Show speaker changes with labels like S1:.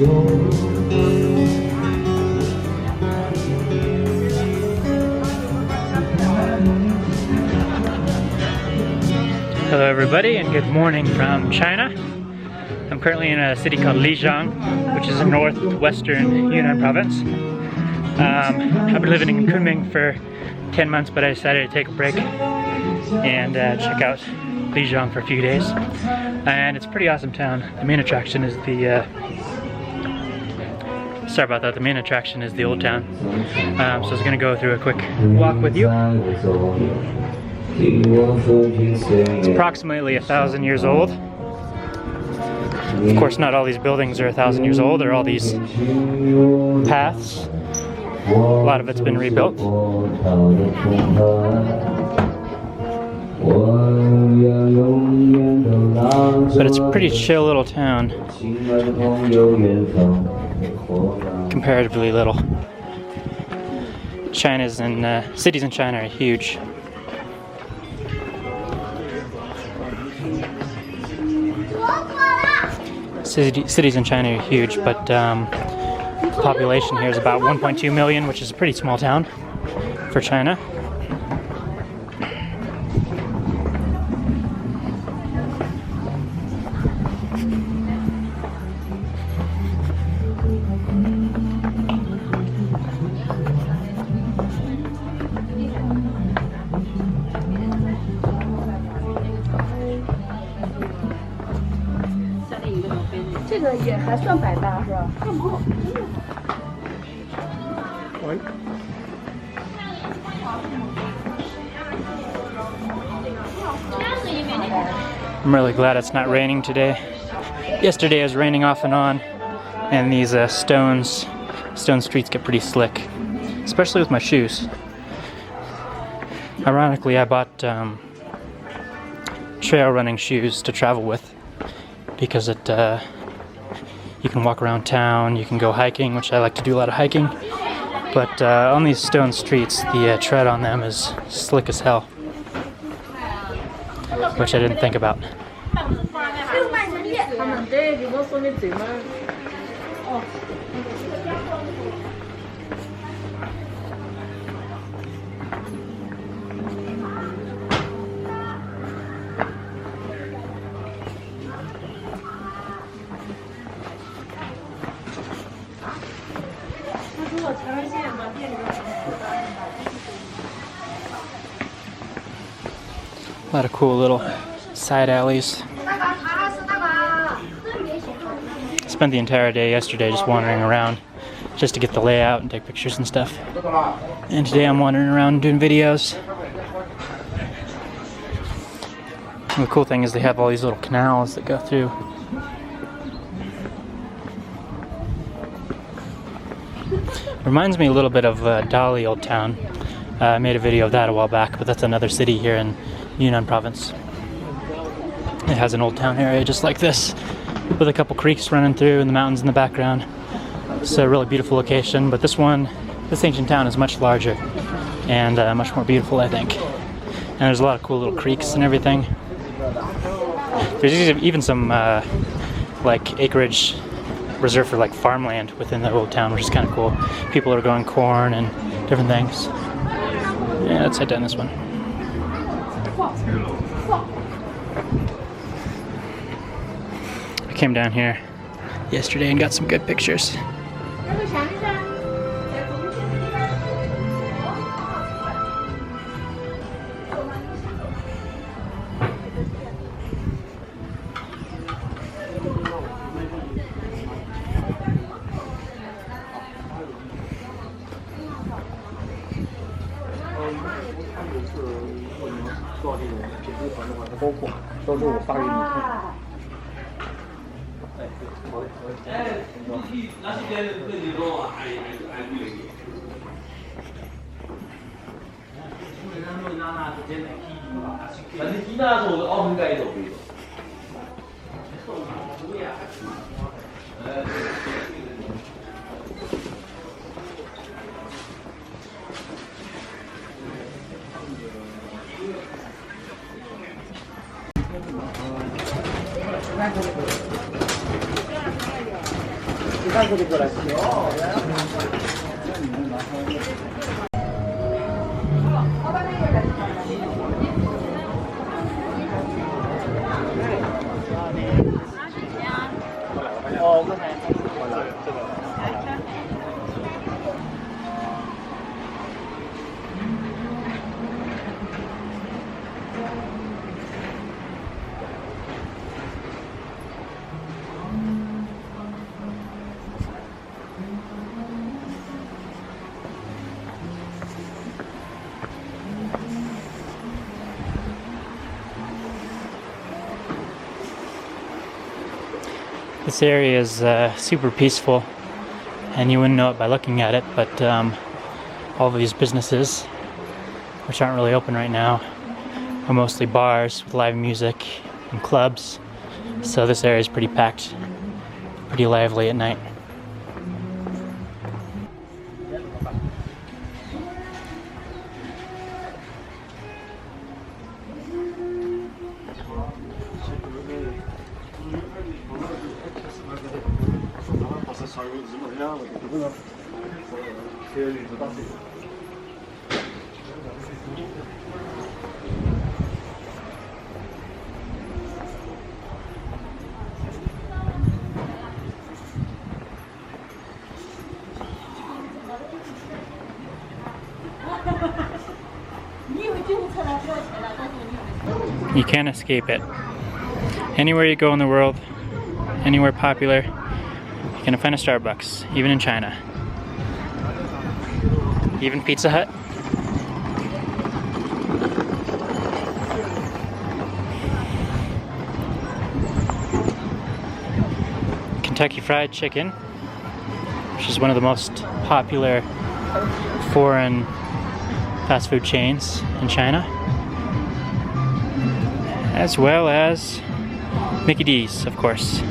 S1: Hello everybody and good morning from China. I'm currently in a city called Lijiang, which is in northwestern Yunnan Province. I've been living in Kunming for 10 months, but I decided to take a break and check out Lijiang for a few days. And it's a pretty awesome town. The main attraction is the the main attraction is the Old Town. So I was gonna go through a quick walk with you. It's approximately 1,000 years old. Of course, not all these buildings are 1,000 years old, or all these paths. A lot of it's been rebuilt. But it's a pretty chill little town. Comparatively little. Cities in China are huge. Cities in China are huge, but the population here is about 1.2 million, which is a pretty small town for China. I'm really glad it's not raining today. Yesterday it was raining off and on, and these stone streets get pretty slick, especially with my shoes. Ironically, I bought trail running shoes to travel with because you can walk around town, you can go hiking, which I like to do a lot of hiking, but on these stone streets, the tread on them is slick as hell, which I didn't think about. A lot of cool little side alleys. Spent the entire day yesterday just wandering around just to get the layout and take pictures and stuff. And today I'm wandering around doing videos. And the cool thing is they have all these little canals that go through. Reminds me a little bit of Lijiang Old Town. I made a video of that a while back, but that's another city here in Yunnan Province. It has an old town area just like this, with a couple creeks running through and the mountains in the background. It's a really beautiful location, but this ancient town is much larger and much more beautiful, I think. And there's a lot of cool little creeks and everything. There's even some like acreage reserved for like farmland within the old town, which is kind of cool. People are growing corn and different things. Yeah, let's head down this one. I came down here yesterday and got some good pictures. This area is super peaceful, and you wouldn't know it by looking at it, but all of these businesses, which aren't really open right now, are mostly bars with live music and clubs, so this area is pretty packed, pretty lively at night. You can't escape it. Anywhere you go in the world, anywhere popular, you're gonna find a Starbucks, even in China. Even Pizza Hut. Kentucky Fried Chicken, which is one of the most popular foreign fast food chains in China, as well as Mickey D's, of course.